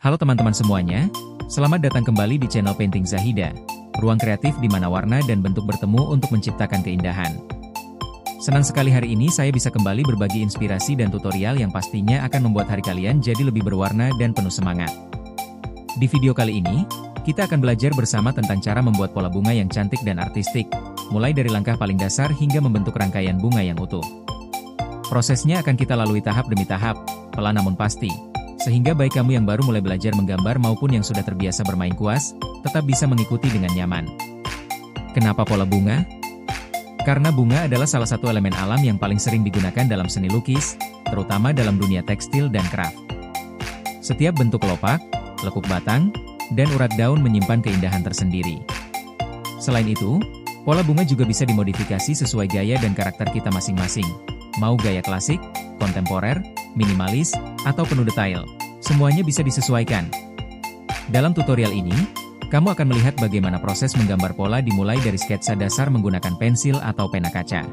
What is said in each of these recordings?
Halo teman-teman semuanya, selamat datang kembali di channel Painting Zahida, ruang kreatif di mana warna dan bentuk bertemu untuk menciptakan keindahan. Senang sekali hari ini saya bisa kembali berbagi inspirasi dan tutorial yang pastinya akan membuat hari kalian jadi lebih berwarna dan penuh semangat. Di video kali ini, kita akan belajar bersama tentang cara membuat pola bunga yang cantik dan artistik, mulai dari langkah paling dasar hingga membentuk rangkaian bunga yang utuh. Prosesnya akan kita lalui tahap demi tahap, pelan namun pasti. Sehingga baik kamu yang baru mulai belajar menggambar maupun yang sudah terbiasa bermain kuas, tetap bisa mengikuti dengan nyaman. Kenapa pola bunga? Karena bunga adalah salah satu elemen alam yang paling sering digunakan dalam seni lukis, terutama dalam dunia tekstil dan craft. Setiap bentuk kelopak, lekuk batang, dan urat daun menyimpan keindahan tersendiri. Selain itu, pola bunga juga bisa dimodifikasi sesuai gaya dan karakter kita masing-masing. Mau gaya klasik, kontemporer, minimalis, atau penuh detail, semuanya bisa disesuaikan. Dalam tutorial ini, kamu akan melihat bagaimana proses menggambar pola dimulai dari sketsa dasar menggunakan pensil atau pena kaca.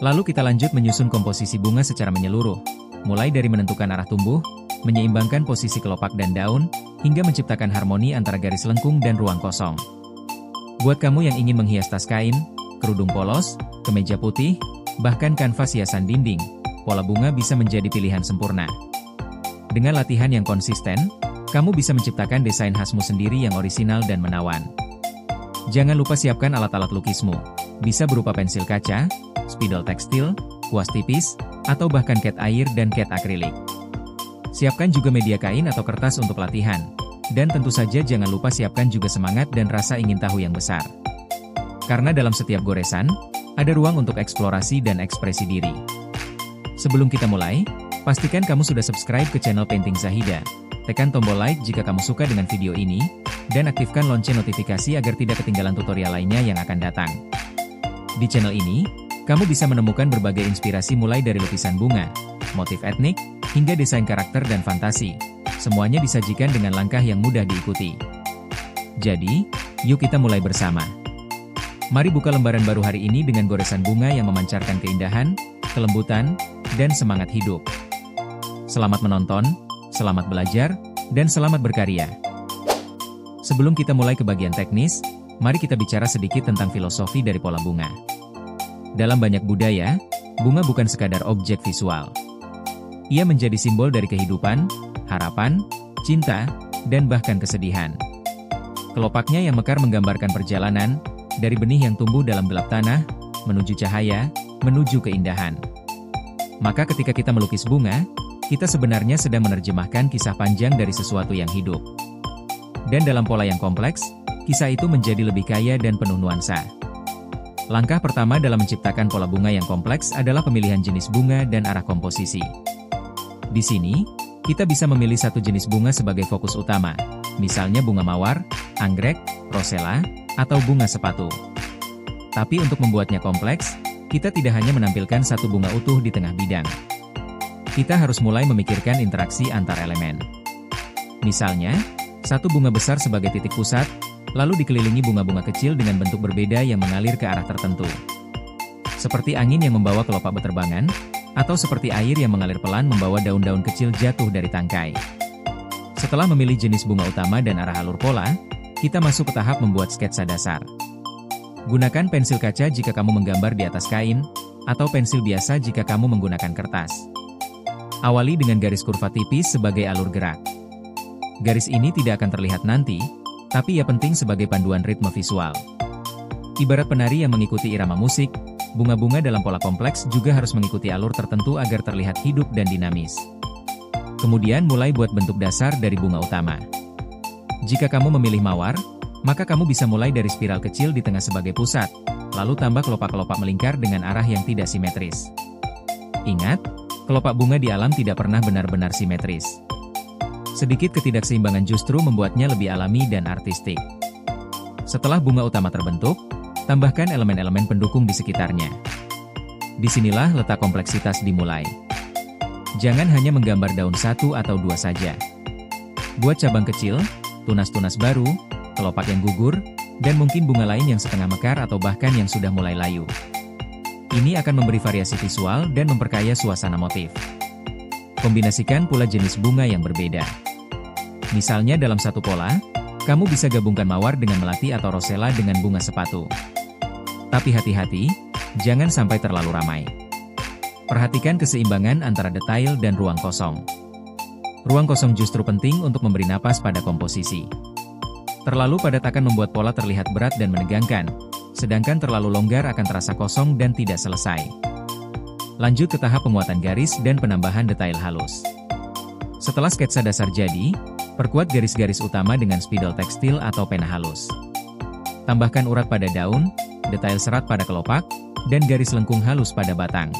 Lalu kita lanjut menyusun komposisi bunga secara menyeluruh, mulai dari menentukan arah tumbuh, menyeimbangkan posisi kelopak dan daun, hingga menciptakan harmoni antara garis lengkung dan ruang kosong. Buat kamu yang ingin menghias tas kain, kerudung polos, kemeja putih, bahkan kanvas hiasan dinding, pola bunga bisa menjadi pilihan sempurna. Dengan latihan yang konsisten, kamu bisa menciptakan desain khasmu sendiri yang orisinal dan menawan. Jangan lupa siapkan alat-alat lukismu. Bisa berupa pensil kaca, spidol tekstil, kuas tipis, atau bahkan cat air dan cat akrilik. Siapkan juga media kain atau kertas untuk latihan. Dan tentu saja jangan lupa siapkan juga semangat dan rasa ingin tahu yang besar. Karena dalam setiap goresan, ada ruang untuk eksplorasi dan ekspresi diri. Sebelum kita mulai, pastikan kamu sudah subscribe ke channel Painting Zahida. Tekan tombol like jika kamu suka dengan video ini, dan aktifkan lonceng notifikasi agar tidak ketinggalan tutorial lainnya yang akan datang. Di channel ini, kamu bisa menemukan berbagai inspirasi mulai dari lukisan bunga, motif etnik, hingga desain karakter dan fantasi. Semuanya disajikan dengan langkah yang mudah diikuti. Jadi, yuk kita mulai bersama. Mari buka lembaran baru hari ini dengan goresan bunga yang memancarkan keindahan, kelembutan, dan semangat hidup. Selamat menonton, selamat belajar, dan selamat berkarya. Sebelum kita mulai ke bagian teknis, mari kita bicara sedikit tentang filosofi dari pola bunga. Dalam banyak budaya, bunga bukan sekadar objek visual. Ia menjadi simbol dari kehidupan, harapan, cinta, dan bahkan kesedihan. Kelopaknya yang mekar menggambarkan perjalanan, dari benih yang tumbuh dalam gelap tanah, menuju cahaya, menuju keindahan. Maka ketika kita melukis bunga, kita sebenarnya sedang menerjemahkan kisah panjang dari sesuatu yang hidup. Dan dalam pola yang kompleks, kisah itu menjadi lebih kaya dan penuh nuansa. Langkah pertama dalam menciptakan pola bunga yang kompleks adalah pemilihan jenis bunga dan arah komposisi. Di sini, kita bisa memilih satu jenis bunga sebagai fokus utama, misalnya bunga mawar, anggrek, rosella, atau bunga sepatu. Tapi untuk membuatnya kompleks, kita tidak hanya menampilkan satu bunga utuh di tengah bidang. Kita harus mulai memikirkan interaksi antar elemen. Misalnya, satu bunga besar sebagai titik pusat, lalu dikelilingi bunga-bunga kecil dengan bentuk berbeda yang mengalir ke arah tertentu. Seperti angin yang membawa kelopak beterbangan, atau seperti air yang mengalir pelan membawa daun-daun kecil jatuh dari tangkai. Setelah memilih jenis bunga utama dan arah alur pola, kita masuk ke tahap membuat sketsa dasar. Gunakan pensil kaca jika kamu menggambar di atas kain, atau pensil biasa jika kamu menggunakan kertas. Awali dengan garis kurva tipis sebagai alur gerak. Garis ini tidak akan terlihat nanti, tapi ia penting sebagai panduan ritme visual. Ibarat penari yang mengikuti irama musik, bunga-bunga dalam pola kompleks juga harus mengikuti alur tertentu agar terlihat hidup dan dinamis. Kemudian mulai buat bentuk dasar dari bunga utama. Jika kamu memilih mawar, maka kamu bisa mulai dari spiral kecil di tengah sebagai pusat, lalu tambah kelopak-kelopak melingkar dengan arah yang tidak simetris. Ingat, kelopak bunga di alam tidak pernah benar-benar simetris. Sedikit ketidakseimbangan justru membuatnya lebih alami dan artistik. Setelah bunga utama terbentuk, tambahkan elemen-elemen pendukung di sekitarnya. Disinilah letak kompleksitas dimulai. Jangan hanya menggambar daun satu atau dua saja. Buat cabang kecil, tunas-tunas baru, kelopak yang gugur, dan mungkin bunga lain yang setengah mekar atau bahkan yang sudah mulai layu. Ini akan memberi variasi visual dan memperkaya suasana motif. Kombinasikan pula jenis bunga yang berbeda. Misalnya dalam satu pola, kamu bisa gabungkan mawar dengan melati atau rosella dengan bunga sepatu. Tapi hati-hati, jangan sampai terlalu ramai. Perhatikan keseimbangan antara detail dan ruang kosong. Ruang kosong justru penting untuk memberi napas pada komposisi. Terlalu padat akan membuat pola terlihat berat dan menegangkan, sedangkan terlalu longgar akan terasa kosong dan tidak selesai. Lanjut ke tahap penguatan garis dan penambahan detail halus. Setelah sketsa dasar jadi, perkuat garis-garis utama dengan spidol tekstil atau pena halus. Tambahkan urat pada daun, detail serat pada kelopak, dan garis lengkung halus pada batang.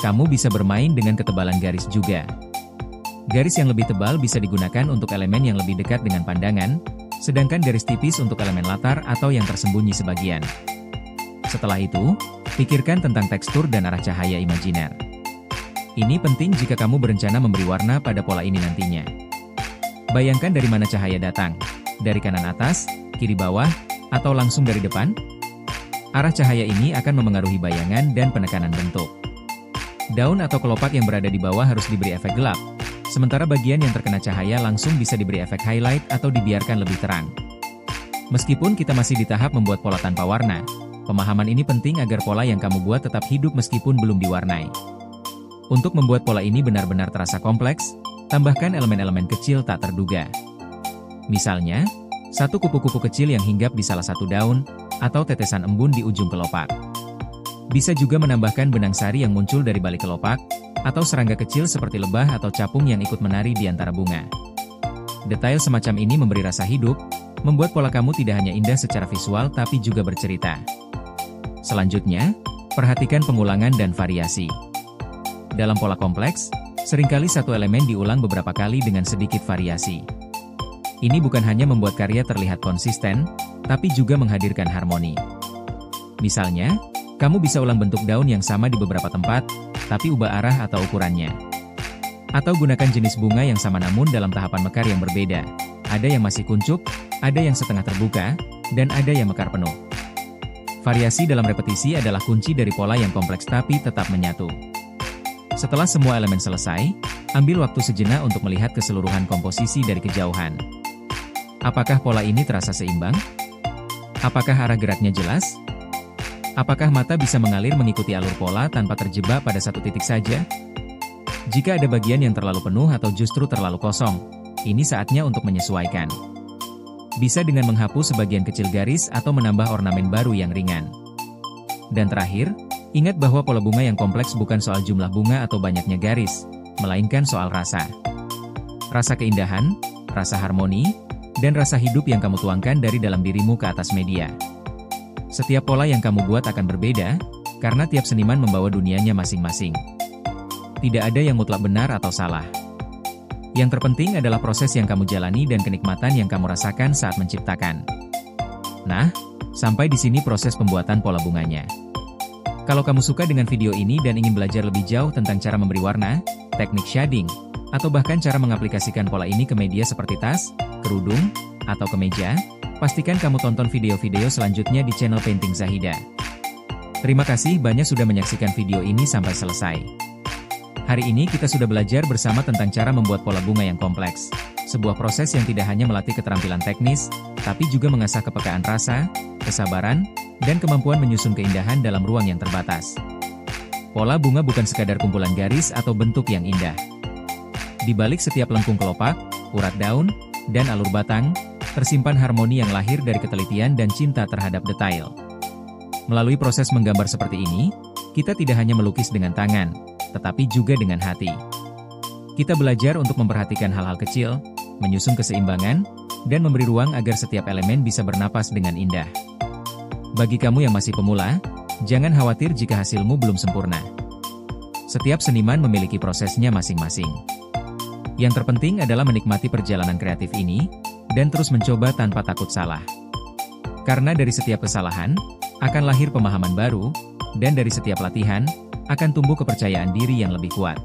Kamu bisa bermain dengan ketebalan garis juga. Garis yang lebih tebal bisa digunakan untuk elemen yang lebih dekat dengan pandangan, sedangkan garis tipis untuk elemen latar atau yang tersembunyi sebagian. Setelah itu, pikirkan tentang tekstur dan arah cahaya imajiner. Ini penting jika kamu berencana memberi warna pada pola ini nantinya. Bayangkan dari mana cahaya datang, dari kanan atas, kiri bawah, atau langsung dari depan? Arah cahaya ini akan memengaruhi bayangan dan penekanan bentuk. Daun atau kelopak yang berada di bawah harus diberi efek gelap, sementara bagian yang terkena cahaya langsung bisa diberi efek highlight atau dibiarkan lebih terang. Meskipun kita masih di tahap membuat pola tanpa warna, pemahaman ini penting agar pola yang kamu buat tetap hidup meskipun belum diwarnai. Untuk membuat pola ini benar-benar terasa kompleks, tambahkan elemen-elemen kecil tak terduga. Misalnya, satu kupu-kupu kecil yang hinggap di salah satu daun, atau tetesan embun di ujung kelopak. Bisa juga menambahkan benang sari yang muncul dari balik kelopak, atau serangga kecil seperti lebah atau capung yang ikut menari di antara bunga. Detail semacam ini memberi rasa hidup, membuat pola kamu tidak hanya indah secara visual tapi juga bercerita. Selanjutnya, perhatikan pengulangan dan variasi. Dalam pola kompleks, seringkali satu elemen diulang beberapa kali dengan sedikit variasi. Ini bukan hanya membuat karya terlihat konsisten, tapi juga menghadirkan harmoni. Misalnya, kamu bisa ulang bentuk daun yang sama di beberapa tempat, tapi ubah arah atau ukurannya. Atau gunakan jenis bunga yang sama namun dalam tahapan mekar yang berbeda. Ada yang masih kuncup, ada yang setengah terbuka, dan ada yang mekar penuh. Variasi dalam repetisi adalah kunci dari pola yang kompleks tapi tetap menyatu. Setelah semua elemen selesai, ambil waktu sejenak untuk melihat keseluruhan komposisi dari kejauhan. Apakah pola ini terasa seimbang? Apakah arah geraknya jelas? Apakah mata bisa mengalir mengikuti alur pola tanpa terjebak pada satu titik saja? Jika ada bagian yang terlalu penuh atau justru terlalu kosong, ini saatnya untuk menyesuaikan. Bisa dengan menghapus sebagian kecil garis atau menambah ornamen baru yang ringan. Dan terakhir, ingat bahwa pola bunga yang kompleks bukan soal jumlah bunga atau banyaknya garis, melainkan soal rasa. Rasa keindahan, rasa harmoni, dan rasa hidup yang kamu tuangkan dari dalam dirimu ke atas media. Setiap pola yang kamu buat akan berbeda, karena tiap seniman membawa dunianya masing-masing. Tidak ada yang mutlak benar atau salah. Yang terpenting adalah proses yang kamu jalani dan kenikmatan yang kamu rasakan saat menciptakan. Nah, sampai di sini proses pembuatan pola bunganya. Kalau kamu suka dengan video ini dan ingin belajar lebih jauh tentang cara memberi warna, teknik shading, atau bahkan cara mengaplikasikan pola ini ke media seperti tas, kerudung, atau kemeja, pastikan kamu tonton video-video selanjutnya di channel Painting Zahida. Terima kasih banyak sudah menyaksikan video ini sampai selesai. Hari ini kita sudah belajar bersama tentang cara membuat pola bunga yang kompleks. Sebuah proses yang tidak hanya melatih keterampilan teknis, tapi juga mengasah kepekaan rasa, kesabaran, dan kemampuan menyusun keindahan dalam ruang yang terbatas. Pola bunga bukan sekadar kumpulan garis atau bentuk yang indah. Di balik setiap lengkung kelopak, urat daun, dan alur batang, tersimpan harmoni yang lahir dari ketelitian dan cinta terhadap detail. Melalui proses menggambar seperti ini, kita tidak hanya melukis dengan tangan, tetapi juga dengan hati. Kita belajar untuk memperhatikan hal-hal kecil, menyusun keseimbangan, dan memberi ruang agar setiap elemen bisa bernapas dengan indah. Bagi kamu yang masih pemula, jangan khawatir jika hasilmu belum sempurna. Setiap seniman memiliki prosesnya masing-masing. Yang terpenting adalah menikmati perjalanan kreatif ini, dan terus mencoba tanpa takut salah. Karena dari setiap kesalahan, akan lahir pemahaman baru, dan dari setiap latihan, akan tumbuh kepercayaan diri yang lebih kuat.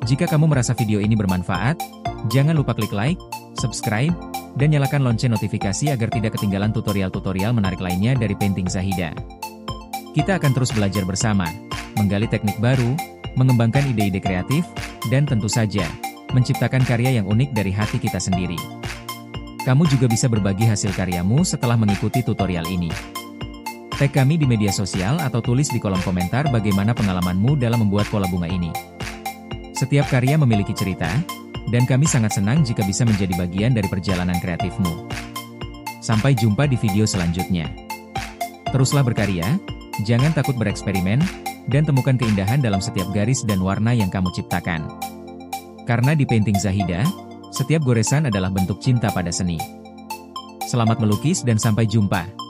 Jika kamu merasa video ini bermanfaat, jangan lupa klik like, subscribe, dan nyalakan lonceng notifikasi agar tidak ketinggalan tutorial-tutorial menarik lainnya dari Painting Zahida. Kita akan terus belajar bersama, menggali teknik baru, mengembangkan ide-ide kreatif, dan tentu saja, menciptakan karya yang unik dari hati kita sendiri. Kamu juga bisa berbagi hasil karyamu setelah mengikuti tutorial ini. Tag kami di media sosial atau tulis di kolom komentar bagaimana pengalamanmu dalam membuat pola bunga ini. Setiap karya memiliki cerita, dan kami sangat senang jika bisa menjadi bagian dari perjalanan kreatifmu. Sampai jumpa di video selanjutnya. Teruslah berkarya, jangan takut bereksperimen, dan temukan keindahan dalam setiap garis dan warna yang kamu ciptakan. Karena di Painting Zahida, setiap goresan adalah bentuk cinta pada seni. Selamat melukis dan sampai jumpa.